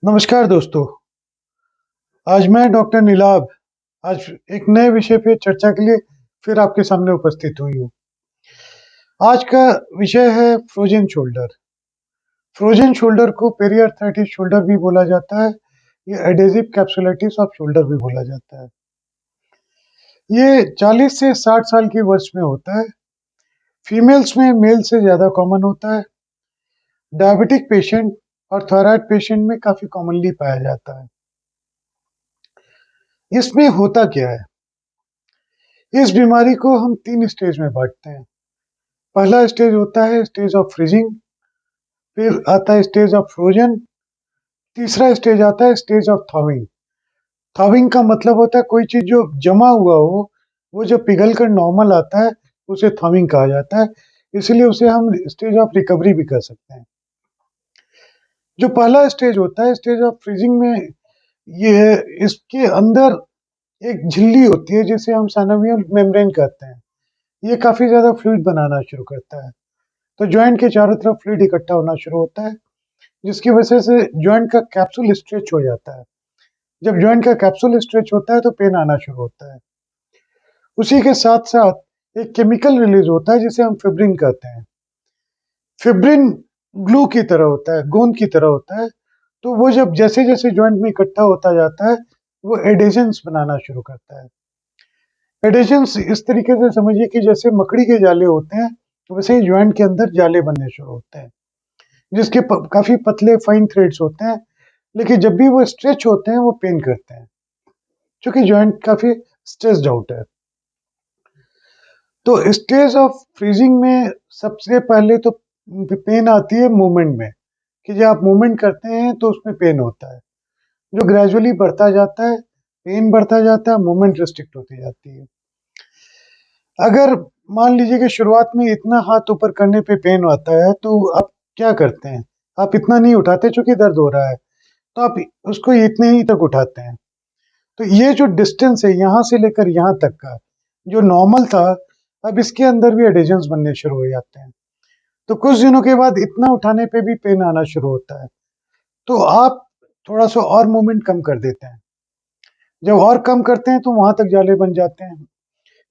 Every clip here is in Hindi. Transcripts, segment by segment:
नमस्कार दोस्तों। आज मैं डॉक्टर नीलाभ आज एक नए विषय पे चर्चा के लिए फिर आपके सामने उपस्थित हुई हूँ। आज का विषय है फ्रोजन शोल्डर। फ्रोजन शोल्डर को पेरियार्थराइटिस शोल्डर भी बोला जाता है। ये एडेसिव कैप्सुलाइटिस ऑफ शोल्डर भी बोला जाता है। ये 40 से 60 साल की वर्ष में होता है। फीमेल्स में मेल से ज़्यादा कॉमन होता है। डायबिटिक पेशेंट और थायराइड पेशेंट में काफ़ी कॉमनली पाया जाता है। इसमें होता क्या है? इस बीमारी को हम 3 स्टेज में बाँटते हैं। पहला स्टेज होता है स्टेज ऑफ फ्रीजिंग, फिर आता है स्टेज ऑफ फ्रोजन, तीसरा स्टेज आता है स्टेज ऑफ थॉविंग। थॉविंग का मतलब होता है कोई चीज़ जो जमा हुआ हो, वो जब पिघल कर नॉर्मल आता है, उसे थॉविंग कहा जाता है। इसीलिए उसे हम स्टेज ऑफ रिकवरी भी कह सकते हैं। जो पहला स्टेज होता है स्टेज ऑफ फ्रीजिंग में, ये है इसके अंदर एक झिल्ली होती है जिसे हम साइनोवियल मेम्ब्रेन कहते हैं। ये काफ़ी ज़्यादा फ्लूइड बनाना शुरू करता है। तो जॉइंट के चारों तरफ फ्लूइड इकट्ठा होना शुरू होता है, जिसकी वजह से जॉइंट का कैप्सूल स्ट्रेच हो जाता है। जब जॉइंट का कैप्सूल स्ट्रेच होता है तो पेन आना शुरू होता है। उसी के साथ-साथ एक केमिकल रिलीज़ होता है जिसे हम फिब्रिन कहते हैं। फिब्रिन ग्लू की तरह होता है, गोंद की तरह होता है। तो वो जब जैसे-जैसे जॉइंट में इकट्ठा होता जाता है, वो एडेशंस बनाना शुरू करता है। एडेशंस इस तरीके से समझिए कि जैसे मकड़ी के जाले होते हैं, वैसे ही जॉइंट के अंदर जाले बनने शुरू होते हैं, जिसके काफ़ी पतले फाइन थ्रेड्स होते हैं। लेकिन जब भी वो स्ट्रेच होते हैं, वो पेन करते हैं, क्योंकि जॉइंट काफ़ी स्ट्रेस्ड आउट है। तो स्टेज ऑफ फ्रीजिंग में सबसे पहले तो पेन आती है मूवमेंट में, कि जब आप मूवमेंट करते हैं तो उसमें पेन होता है, जो ग्रेजुअली बढ़ता जाता है, पेन बढ़ता जाता है, मूवमेंट रिस्ट्रिक्ट होती जाती है। अगर मान लीजिए कि शुरुआत में इतना हाथ ऊपर करने पे पेन आता है, तो आप क्या करते हैं? आप इतना नहीं उठाते चूँकि दर्द हो रहा है, तो आप उसको इतने ही तक उठाते हैं। तो ये जो डिस्टेंस है यहाँ से लेकर यहाँ तक का, जो नॉर्मल था, अब इसके अंदर भी एडेशंस बनने शुरू हो जाते हैं। तो कुछ दिनों के बाद इतना उठाने पे भी पेन आना शुरू होता है। तो आप थोड़ा-सा और मूवमेंट कम कर देते हैं। जब और कम करते हैं तो वहाँ तक जाले बन जाते हैं।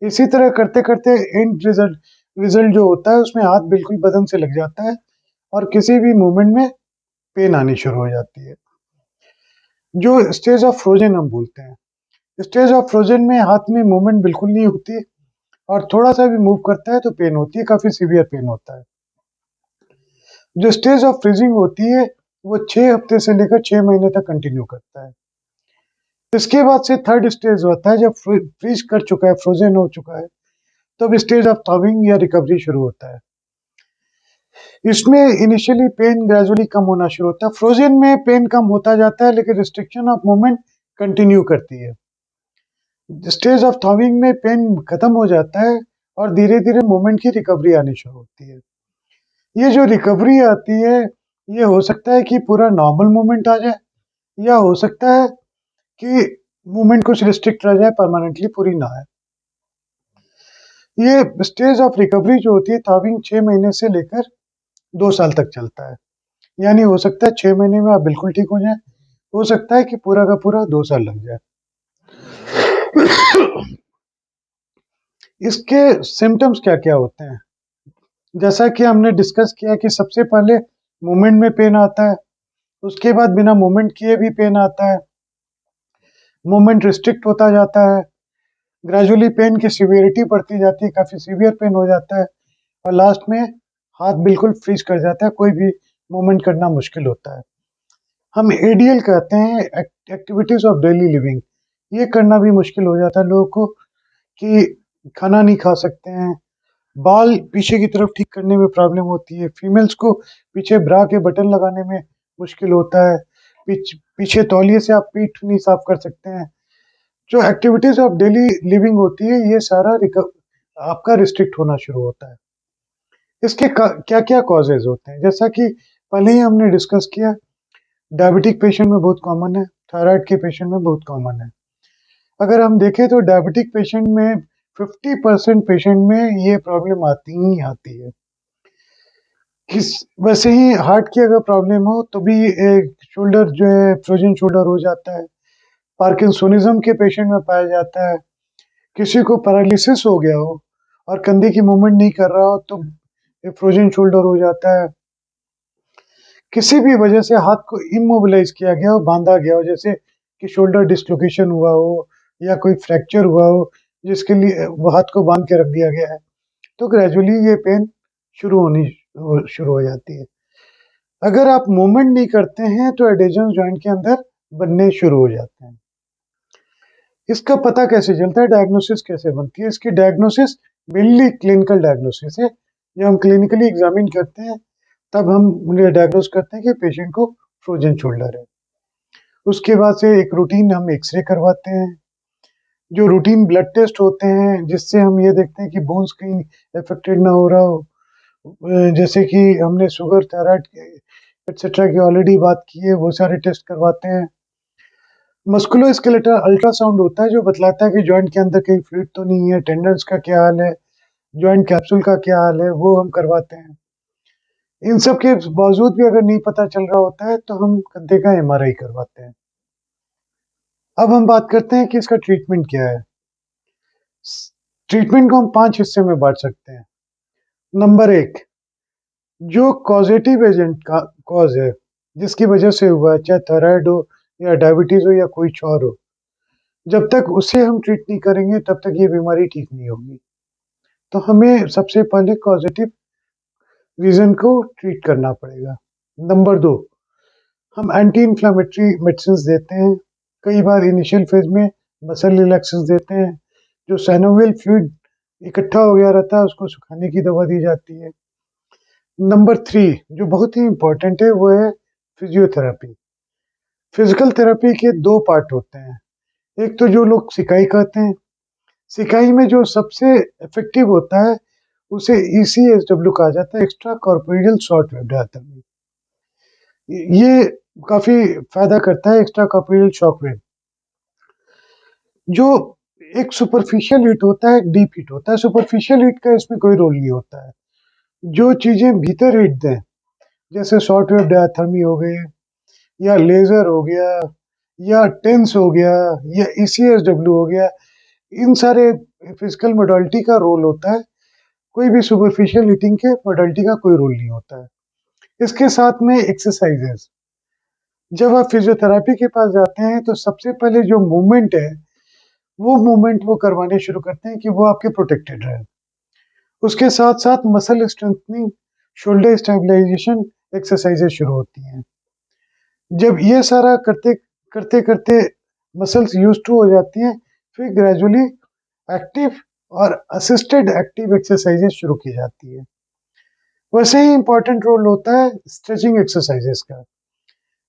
इसी तरह करते-करते एंड रिज़ल्ट रिज़ल्ट जो होता है उसमें हाथ बिल्कुल बदन से लग जाता है और किसी भी मूवमेंट में पेन आनी शुरू हो जाती है। जो स्टेज ऑफ फ्रोज़न हम बोलते हैं। स्टेज ऑफ फ्रोज़न में हाथ में मूवमेंट बिल्कुल नहीं होती और थोड़ा-सा भी मूव करता है तो पेन होती है, काफ़ी सीवियर पेन होता है। जो स्टेज ऑफ फ्रीजिंग होती है, वो 6 हफ्ते से लेकर 6 महीने तक कंटिन्यू करता है। इसके बाद से थर्ड स्टेज होता है जब फ्रीज़ कर चुका है, फ्रोज़न हो चुका है, तब स्टेज ऑफ थॉविंग या रिकवरी शुरू होता है। इसमें इनिशियली पेन ग्रेजुअली कम होना शुरू होता है। फ्रोज़न में पेन कम होता जाता है लेकिन रिस्ट्रिक्शन ऑफ मूवमेंट कंटिन्यू करती है। स्टेज ऑफ थॉविंग में पेन खत्म हो जाता है और धीरे-धीरे मूवमेंट की रिकवरी आनी शुरू होती है। ये जो रिकवरी आती है, ये हो सकता है कि पूरा नॉर्मल मूवमेंट आ जाए या हो सकता है कि मूवमेंट कुछ रिस्ट्रिक्ट रह जाए, परमानेंटली पूरी ना आए। ये स्टेज ऑफ रिकवरी जो होती है थॉविंग 6 महीने से लेकर 2 साल तक चलता है। यानी हो सकता है 6 महीने में आप बिल्कुल ठीक हो जाएँ, हो सकता है कि पूरा का पूरा 2 साल लग जाए। इसके सिम्पटम्स क्या-क्या होते हैं? जैसा कि हमने डिस्कस किया कि सबसे पहले मूवमेंट में पेन आता है, उसके बाद बिना मूवमेंट किए भी पेन आता है, मूवमेंट रिस्ट्रिक्ट होता जाता है, ग्रेजुअली पेन की सीवियरिटी बढ़ती जाती है, काफ़ी सीवियर पेन हो जाता है और लास्ट में हाथ बिल्कुल फ्रीज़ कर जाता है, कोई भी मूवमेंट करना मुश्किल होता है। हम एडीएल कहते हैं एक्टिविटीज़ ऑफ डेली लिविंग। ये करना भी मुश्किल हो जाता है लोगों को कि खाना नहीं खा सकते हैं, बाल पीछे की तरफ ठीक करने में प्रॉब्लम होती है, फीमेल्स को पीछे ब्रा के बटन लगाने में मुश्किल होता है, पीछे तौलिए से आप पीठ नहीं साफ कर सकते हैं। जो एक्टिविटीज़ ऑफ डेली लिविंग होती है, ये सारा आपका रिस्ट्रिक्ट होना शुरू होता है। इसके क्या-क्या कॉजेज़ होते हैं? जैसा कि पहले ही हमने डिस्कस किया, डायबिटिक पेशेंट में बहुत कॉमन है, थायराइड के पेशेंट में बहुत कॉमन है। अगर हम देखें तो डायबिटिक पेशेंट में 50% पेशेंट में ये प्रॉब्लम आती ही आती है। वैसे ही हार्ट की अगर प्रॉब्लम हो तो भी शोल्डर जो है फ्रोजन शोल्डर हो जाता है। पार्किंसोनिज्म के पेशेंट में पाया जाता है। किसी को पैरालिसिस हो गया हो और कंधे की मूवमेंट नहीं कर रहा हो तो फ्रोजन शोल्डर हो जाता है। किसी भी वजह से हाथ को इमोबिलाइज किया गया हो, बांधा गया हो, जैसे कि शोल्डर डिस्लोकेशन हुआ हो या कोई फ्रैक्चर हुआ हो जिसके लिए वो हाथ को बांध के रख दिया गया है, तो ग्रेजुअली ये पेन शुरू हो जाती है। अगर आप मूवमेंट नहीं करते हैं तो एडेशन जॉइंट के अंदर बनने शुरू हो जाते हैं। इसका पता कैसे चलता है, डायग्नोसिस कैसे बनती है? इसकी डायग्नोसिस मेनली क्लिनिकल डायग्नोसिस है। जब हम क्लिनिकली एग्जामिन करते हैं तब हम डायग्नोस करते हैं कि पेशेंट को फ्रोजन शोल्डर है। उसके बाद से एक रूटीन हम एक्सरे करवाते हैं, जो रूटीन ब्लड टेस्ट होते हैं जिससे हम ये देखते हैं कि बोन्स कहीं अफेक्टेड ना हो रहा हो। जैसे कि हमने शुगर, थायराइड एटसेट्रा की ऑलरेडी बात की है, वो सारे टेस्ट करवाते हैं। मस्कुलोस्केलेटल अल्ट्रासाउंड होता है जो बतलाता है कि जॉइंट के अंदर कहीं फ्लूइड तो नहीं है, टेंडन्स का क्या हाल है, जॉइंट कैप्सूल का क्या हाल है, वो हम करवाते हैं। इन सब के बावजूद भी अगर नहीं पता चल रहा होता है तो हम कंधे का एमआरआई करवाते हैं। अब हम बात करते हैं कि इसका ट्रीटमेंट क्या है। ट्रीटमेंट को हम 5 हिस्से में बांट सकते हैं। नंबर 1, जो कॉजेटिव एजेंट का कॉज है, जिसकी वजह से हुआ है, चाहे थायराइड हो या डायबिटीज हो या कोई और हो, जब तक उसे हम ट्रीट नहीं करेंगे तब तक ये बीमारी ठीक नहीं होगी। तो हमें सबसे पहले कॉजेटिव रीजन को ट्रीट करना पड़ेगा। नंबर 2, हम एंटी इन्फ्लामेटरी मेडिसिन देते हैं। कई बार इनिशियल फेज में मसल रिलैक्सेस देते हैं। जो साइनोवियल फ्लूइड इकट्ठा हो गया रहता है उसको सुखाने की दवा दी जाती है। नंबर 3, जो बहुत ही इंपॉर्टेंट है, वो है फिजियोथेरेपी। फिजिकल थेरेपी के 2 पार्ट होते हैं। एक तो जो लोग सिकाई कहते हैं, सिकाई में जो सबसे इफेक्टिव होता है उसे ECSW कहा जाता है, extra corporeal short wave diathermy. ये काफी फायदा करता है, एक्स्ट्रा कॉर्पोरियल शॉक वेव। जो एक सुपरफिशियल हीट होता है, एक डीप हीट होता है। सुपरफिशियल हीट का इसमें कोई रोल नहीं होता है। जो चीजें भीतर हीट दें, जैसे शॉर्ट वेव डायथर्मी हो गई, या लेजर हो गया, या टेंस हो गया, या ECSW हो गया, इन सारे फिजिकल मोडालिटी का रोल होता है। कोई भी सुपरफिशियल हीटिंग के मोडालिटी का कोई रोल नहीं होता है। इसके साथ में एक्सरसाइजेस। जब आप फिजियोथेरेपी के पास जाते हैं तो सबसे पहले जो मूवमेंट है वो मूवमेंट वो करवाने शुरू करते हैं कि वो आपके प्रोटेक्टेड रहे। उसके साथ साथ muscle strengthening, shoulder stabilisation exercises शुरू होती हैं। जब ये सारा करते करते करते मसल्स यूज टू हो जाती हैं, फिर ग्रेजुअली एक्टिव और असिस्टेड एक्टिव एक्सरसाइजेस शुरू की जाती है। वैसे ही इंपॉर्टेंट रोल होता है स्ट्रेचिंग एक्सरसाइजेस का,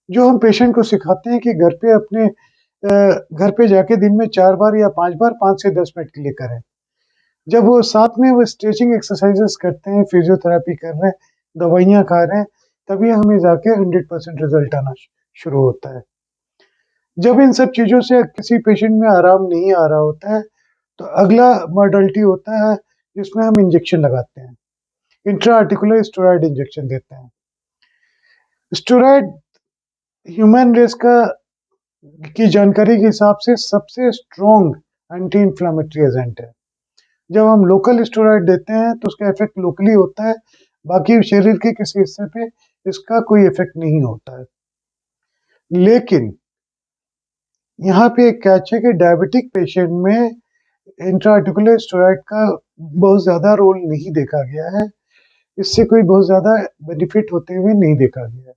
जो हम पेशेंट को सिखाते हैं कि घर पे जाके दिन में 4 बार या 5 बार 5 से 10 मिनट के लिए करें। जब वो साथ में वो स्ट्रेचिंग एक्सरसाइजेस करते हैं, फिजियोथेरेपी कर रहे हैं, दवाइयाँ खा रहे हैं, तभी हमें जाके 100% रिजल्ट आना शुरू होता है। जब इन सब चीज़ों से किसी पेशेंट में आराम नहीं आ रहा होता है तो अगला मॉडलिटी होता है जिसमें हम इंजेक्शन लगाते हैं। इंट्रा आर्टिकुलर स्टेरॉयड इंजेक्शन देते हैं। स्टेरॉयड ह्यूमन रेस का की जानकारी के हिसाब से सबसे स्ट्रॉन्ग एंटी इंफ्लामेटरी एजेंट है। जब हम लोकल स्टेरॉयड देते हैं तो उसका इफेक्ट लोकली होता है, बाकी शरीर के किसी हिस्से पे इसका कोई इफेक्ट नहीं होता है। लेकिन यहाँ पे एक कैच है कि डायबिटिक पेशेंट में इंट्राआर्टिकुलर स्टेरॉयड का बहुत ज़्यादा रोल नहीं देखा गया है। इससे कोई बहुत ज़्यादा बेनिफिट होते हुए नहीं देखा गया है।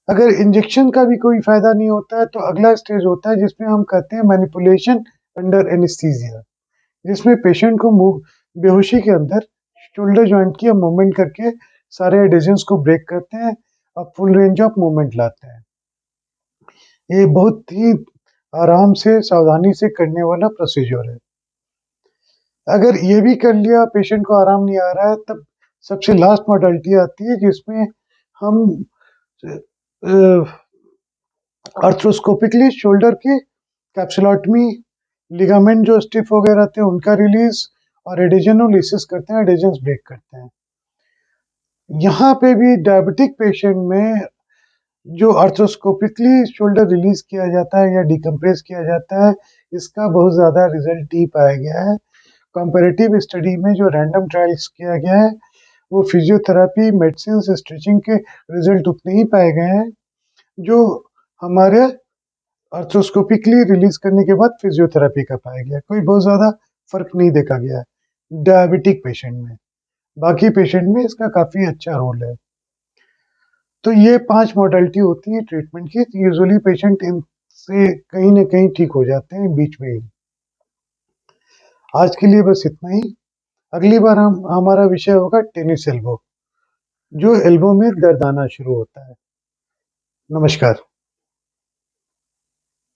अगर इंजेक्शन का भी कोई फायदा नहीं होता है तो अगला स्टेज होता है जिसमें हम कहते हैं मैनिपुलेशन अंडर एनेस्थीसिया, जिसमें पेशेंट को बेहोशी के अंदर शोल्डर जॉइंट की हम मूवमेंट करके सारे एडेशंस को ब्रेक करते हैं और फुल रेंज ऑफ मूवमेंट लाते हैं। ये बहुत ही आराम से, सावधानी से करने वाला प्रोसीजर है। अगर ये भी कर लिया, पेशेंट को आराम नहीं आ रहा है, तब सबसे लास्ट मॉडलिटी आती है जिसमें हम आर्थ्रोस्कोपिकली शोल्डर की कैप्सुलोटमी, लिगामेंट जो स्टिफ हो गए रहते हैं उनका रिलीज और एडेजनोलिसिस करते हैं, एडेजन्स ब्रेक करते हैं। यहाँ पे भी डायबिटिक पेशेंट में जो आर्थ्रोस्कोपिकली शोल्डर रिलीज किया जाता है या डिकम्प्रेस किया जाता है, इसका बहुत ज़्यादा रिजल्ट नहीं पाया गया है। कंपैरेटिव स्टडी में जो रैंडम ट्रायल्स किया गया है, वो फिजियोथेरेपी, मेडिसिन, स्ट्रेचिंग के रिजल्ट उतने ही पाए गए हैं जो हमारे आर्थ्रोस्कोपिकली रिलीज करने के बाद फिजियोथेरेपी का पाया गया। कोई बहुत ज़्यादा फर्क नहीं देखा गया है डायबिटिक पेशेंट में। बाकी पेशेंट में इसका काफ़ी अच्छा रोल है। तो ये 5 मॉडलिटी होती है ट्रीटमेंट की। यूजुअली पेशेंट इनसे कहीं न कहीं ठीक हो जाते हैं बीच में ही। आज के लिए बस इतना ही। अगली बार हमारा विषय होगा टेनिस एल्बो, जो एल्बो में दर्द आना शुरू होता है। नमस्कार।